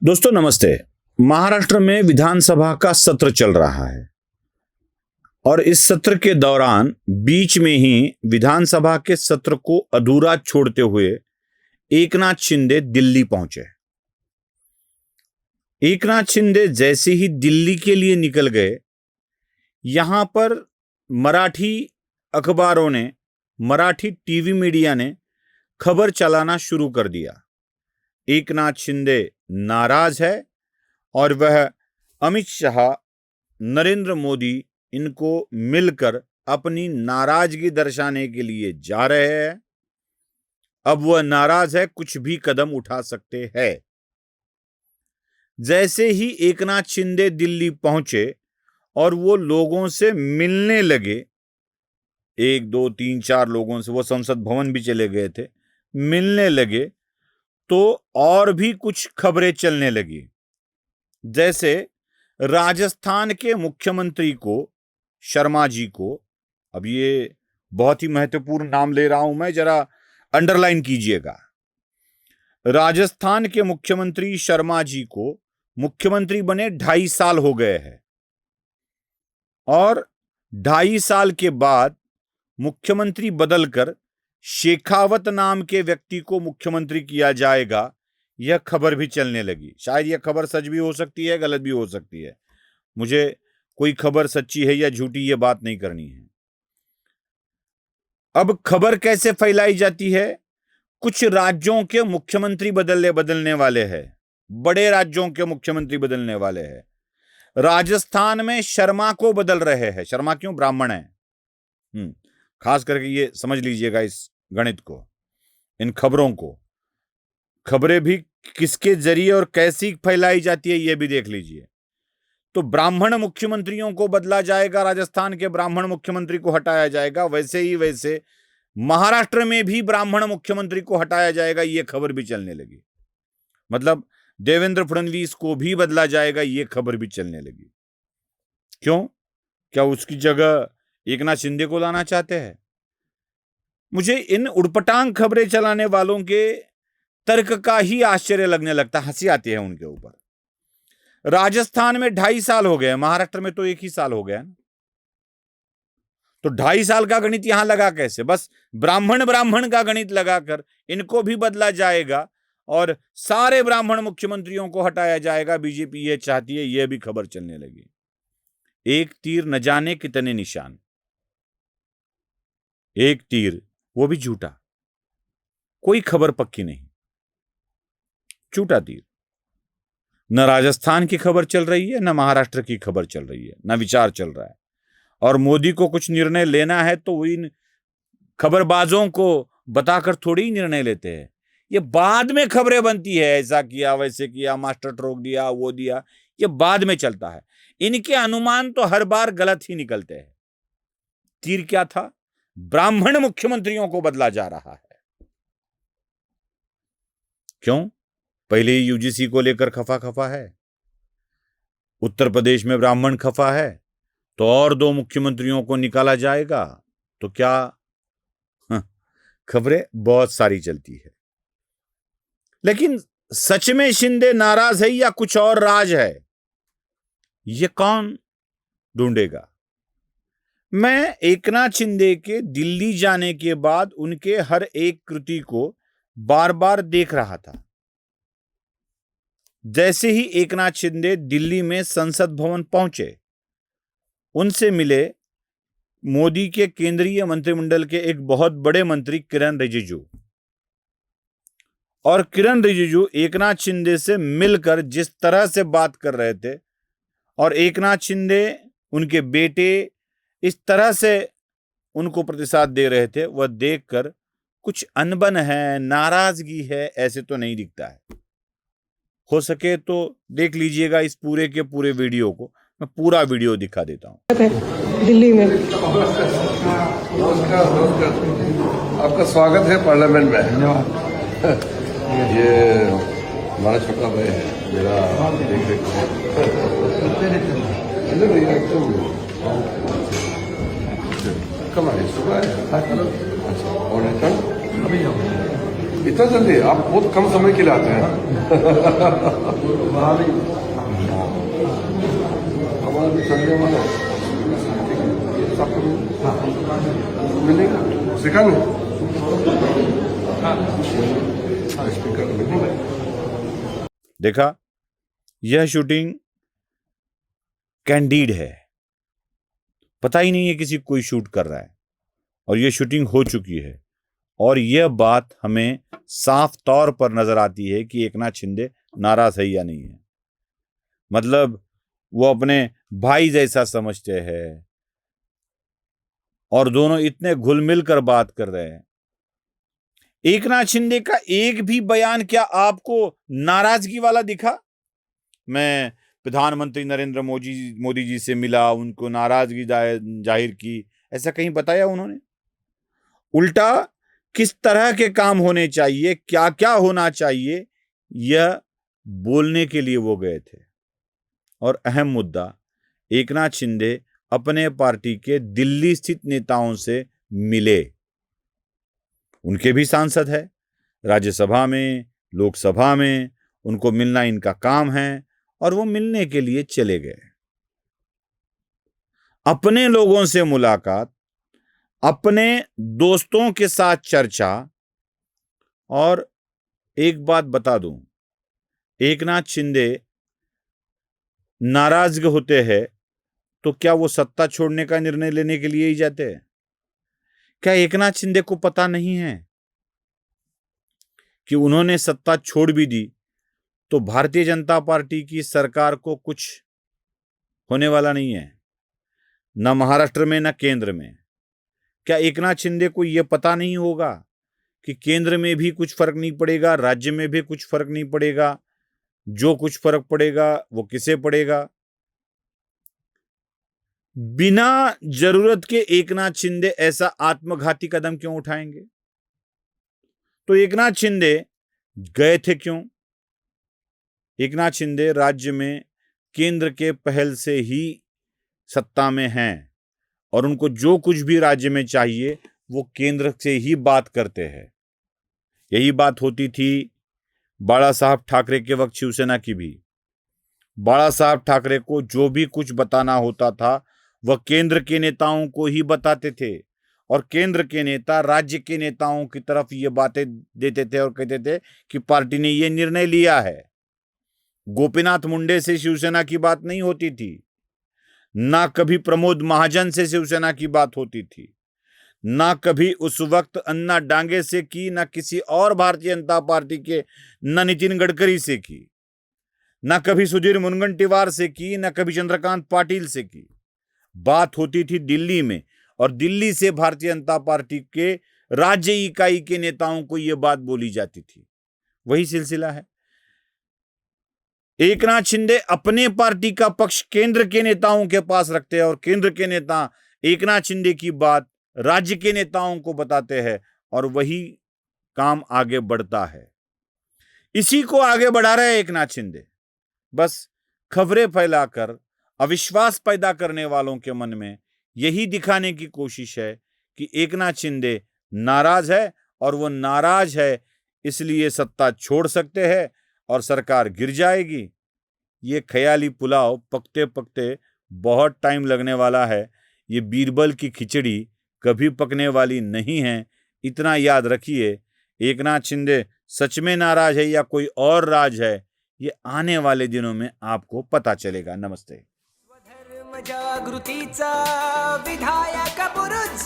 दोस्तों नमस्ते। महाराष्ट्र में विधानसभा का सत्र चल रहा है और इस सत्र के दौरान बीच में ही विधानसभा के सत्र को अधूरा छोड़ते हुए एकनाथ शिंदे दिल्ली पहुंचे। एकनाथ शिंदे जैसे ही दिल्ली के लिए निकल गए, यहां पर मराठी अखबारों ने, मराठी टीवी मीडिया ने खबर चलाना शुरू कर दिया। एकनाथ शिंदे नाराज है और वह अमित शाह, नरेंद्र मोदी इनको मिलकर अपनी नाराजगी दर्शाने के लिए जा रहे हैं। अब वह नाराज है, कुछ भी कदम उठा सकते हैं। जैसे ही एकनाथ शिंदे दिल्ली पहुंचे और वो लोगों से मिलने लगे, 1, 2, 3, 4 लोगों से, वो संसद भवन भी चले गए थे, मिलने लगे तो और भी कुछ खबरें चलने लगी। जैसे राजस्थान के मुख्यमंत्री को, शर्मा जी को, अब ये बहुत ही महत्वपूर्ण नाम ले रहा हूं मैं, जरा अंडरलाइन कीजिएगा। राजस्थान के मुख्यमंत्री शर्मा जी को मुख्यमंत्री बने 2.5 साल हो गए हैं और 2.5 साल के बाद मुख्यमंत्री बदलकर शेखावत नाम के व्यक्ति को मुख्यमंत्री किया जाएगा, यह खबर भी चलने लगी। शायद यह खबर सच भी हो सकती है, गलत भी हो सकती है। मुझे कोई खबर सच्ची है या झूठी ये बात नहीं करनी है। अब खबर कैसे फैलाई जाती है? कुछ राज्यों के मुख्यमंत्री बदलने वाले हैं, बड़े राज्यों के मुख्यमंत्री बदलने वाले हैं। राजस्थान में शर्मा को बदल रहे हैं। शर्मा क्यों? ब्राह्मण है। खास करके ये समझ लीजिएगा इस गणित को, इन खबरों को। खबरें भी किसके जरिए और कैसी फैलाई जाती है ये भी देख लीजिए। तो ब्राह्मण मुख्यमंत्रियों को बदला जाएगा, राजस्थान के ब्राह्मण मुख्यमंत्री को हटाया जाएगा। वैसे ही वैसे महाराष्ट्र में भी ब्राह्मण मुख्यमंत्री को हटाया जाएगा, ये खबर भी चलने लगी। मतलब देवेंद्र फडणवीस को भी बदला जाएगा, ये खबर भी चलने लगी। क्यों? क्या उसकी जगह एकनाथ शिंदे को लाना चाहते हैं? मुझे इन उड़पटांग खबरें चलाने वालों के तर्क का ही आश्चर्य लगने लगता, हंसी आती है उनके ऊपर। राजस्थान में 2.5 साल हो गए, महाराष्ट्र में तो 1 ही साल हो गया ना। तो 2.5 साल का गणित यहां लगा कैसे? बस ब्राह्मण का गणित लगाकर इनको भी बदला जाएगा और सारे ब्राह्मण मुख्यमंत्रियों को हटाया जाएगा। बीजेपी ये चाहती है, यह भी खबर चलने लगी। एक तीर न जाने कितने निशान, एक तीर वो भी झूठा, कोई खबर पक्की नहीं, झूठा तीर। न राजस्थान की खबर चल रही है, न महाराष्ट्र की खबर चल रही है, न विचार चल रहा है। और मोदी को कुछ निर्णय लेना है तो इन खबरबाजों को बताकर थोड़ी ही निर्णय लेते हैं। ये बाद में खबरें बनती है, ऐसा किया, वैसे किया, मास्टर ट्रोक दिया, वो दिया, ये बाद में चलता है। इनके अनुमान तो हर बार गलत ही निकलते हैं। तीर क्या था? ब्राह्मण मुख्यमंत्रियों को बदला जा रहा है। क्यों? पहले ही यूजीसी को लेकर खफा है, उत्तर प्रदेश में ब्राह्मण खफा है, तो और 2 मुख्यमंत्रियों को निकाला जाएगा। तो क्या खबरें बहुत सारी चलती है। लेकिन सच में शिंदे नाराज है या कुछ और राज है, ये कौन ढूंढेगा? मैं एकनाथ शिंदे के दिल्ली जाने के बाद उनके हर एक कृति को बार बार देख रहा था। जैसे ही एकनाथ शिंदे दिल्ली में संसद भवन पहुंचे, उनसे मिले मोदी के केंद्रीय मंत्रिमंडल के एक बहुत बड़े मंत्री किरण रिजिजू। और किरण रिजिजू एकनाथ शिंदे से मिलकर जिस तरह से बात कर रहे थे और एकनाथ शिंदे, उनके बेटे इस तरह से उनको प्रतिसाद दे रहे थे, वह देखकर कुछ अनबन है, नाराजगी है, ऐसे तो नहीं दिखता है। हो सके तो देख लीजिएगा इस पूरे के पूरे वीडियो को, मैं पूरा वीडियो दिखा देता हूं। दिल्ली में नमस्कार, आपका स्वागत है पार्लियामेंट में। ये हमारा छोटा भाई है, मेरा कब आए? सुबह आए? अच्छा, और इतना जल्दी आप बहुत कम समय के लिए आते हैं हमारा भी संडे वाला मिलेगा सिखाने देखा, यह शूटिंग कैंडिड है, पता ही नहीं है किसी कोई शूट कर रहा है, और यह शूटिंग हो चुकी है। और यह बात हमें साफ तौर पर नजर आती है कि एकनाथ शिंदे नाराज है या नहीं है। मतलब वो अपने भाई जैसा समझते हैं और दोनों इतने घुल मिल कर बात कर रहे हैं। एकनाथ शिंदे का एक भी बयान क्या आपको नाराजगी वाला दिखा? मैं प्रधानमंत्री नरेंद्र मोदी जी से मिला, उनको नाराजगी जाहिर की, ऐसा कहीं बताया उन्होंने? उल्टा किस तरह के काम होने चाहिए, क्या क्या होना चाहिए, यह बोलने के लिए वो गए थे। और अहम मुद्दा, एकनाथ शिंदे अपने पार्टी के दिल्ली स्थित नेताओं से मिले। उनके भी सांसद है, राज्यसभा में, लोकसभा में, उनको मिलना इनका काम है, और वो मिलने के लिए चले गए। अपने लोगों से मुलाकात, अपने दोस्तों के साथ चर्चा। और एक बात बता दूं, एकनाथ शिंदे नाराज होते हैं तो क्या वो सत्ता छोड़ने का निर्णय लेने के लिए ही जाते हैं? क्या एकनाथ शिंदे को पता नहीं है कि उन्होंने सत्ता छोड़ भी दी तो भारतीय जनता पार्टी की सरकार को कुछ होने वाला नहीं है, न महाराष्ट्र में न केंद्र में? क्या एकनाथ शिंदे को यह पता नहीं होगा कि केंद्र में भी कुछ फर्क नहीं पड़ेगा, राज्य में भी कुछ फर्क नहीं पड़ेगा, जो कुछ फर्क पड़ेगा वो किसे पड़ेगा? बिना जरूरत के एकनाथ शिंदे ऐसा आत्मघाती कदम क्यों उठाएंगे? तो एकनाथ शिंदे गए थे क्यों? एकनाथ शिंदे राज्य में केंद्र के पहल से ही सत्ता में हैं, और उनको जो कुछ भी राज्य में चाहिए वो केंद्र से ही बात करते हैं। यही बात होती थी बाला साहब ठाकरे के वक्त शिवसेना की भी। बाला साहब ठाकरे को जो भी कुछ बताना होता था वह केंद्र के नेताओं को ही बताते थे, और केंद्र के नेता राज्य के नेताओं की तरफ ये बातें देते थे और कहते थे कि पार्टी ने ये निर्णय लिया है। गोपीनाथ मुंडे से शिवसेना की बात नहीं होती थी, ना कभी प्रमोद महाजन से शिवसेना की बात होती थी, ना कभी उस वक्त अन्ना डांगे से की, ना किसी और भारतीय जनता पार्टी के, ना नितिन गडकरी से की, ना कभी सुधीर मुनगंटीवार से की, ना कभी चंद्रकांत पाटिल से की। बात होती थी दिल्ली में, और दिल्ली से भारतीय जनता पार्टी के राज्य इकाई के नेताओं को यह बात बोली जाती थी। वही सिलसिला है। एकनाथ शिंदे अपने पार्टी का पक्ष केंद्र के नेताओं के पास रखते हैं, और केंद्र के नेता एकनाथ शिंदे की बात राज्य के नेताओं को बताते हैं, और वही काम आगे बढ़ता है। इसी को आगे बढ़ा रहे एकनाथ शिंदे। बस खबरें फैलाकर अविश्वास पैदा करने वालों के मन में यही दिखाने की कोशिश है कि एकनाथ शिंदे नाराज है, और वो नाराज है इसलिए सत्ता छोड़ सकते हैं और सरकार गिर जाएगी। ये ख्याली पुलाव पकते पकते बहुत टाइम लगने वाला है। ये बीरबल की खिचड़ी कभी पकने वाली नहीं है, इतना याद रखिए। एकनाथ शिंदे सच में नाराज है या कोई और राज है, ये आने वाले दिनों में आपको पता चलेगा। नमस्ते। स्वधर्म जागृतीचा विधायक बुरुज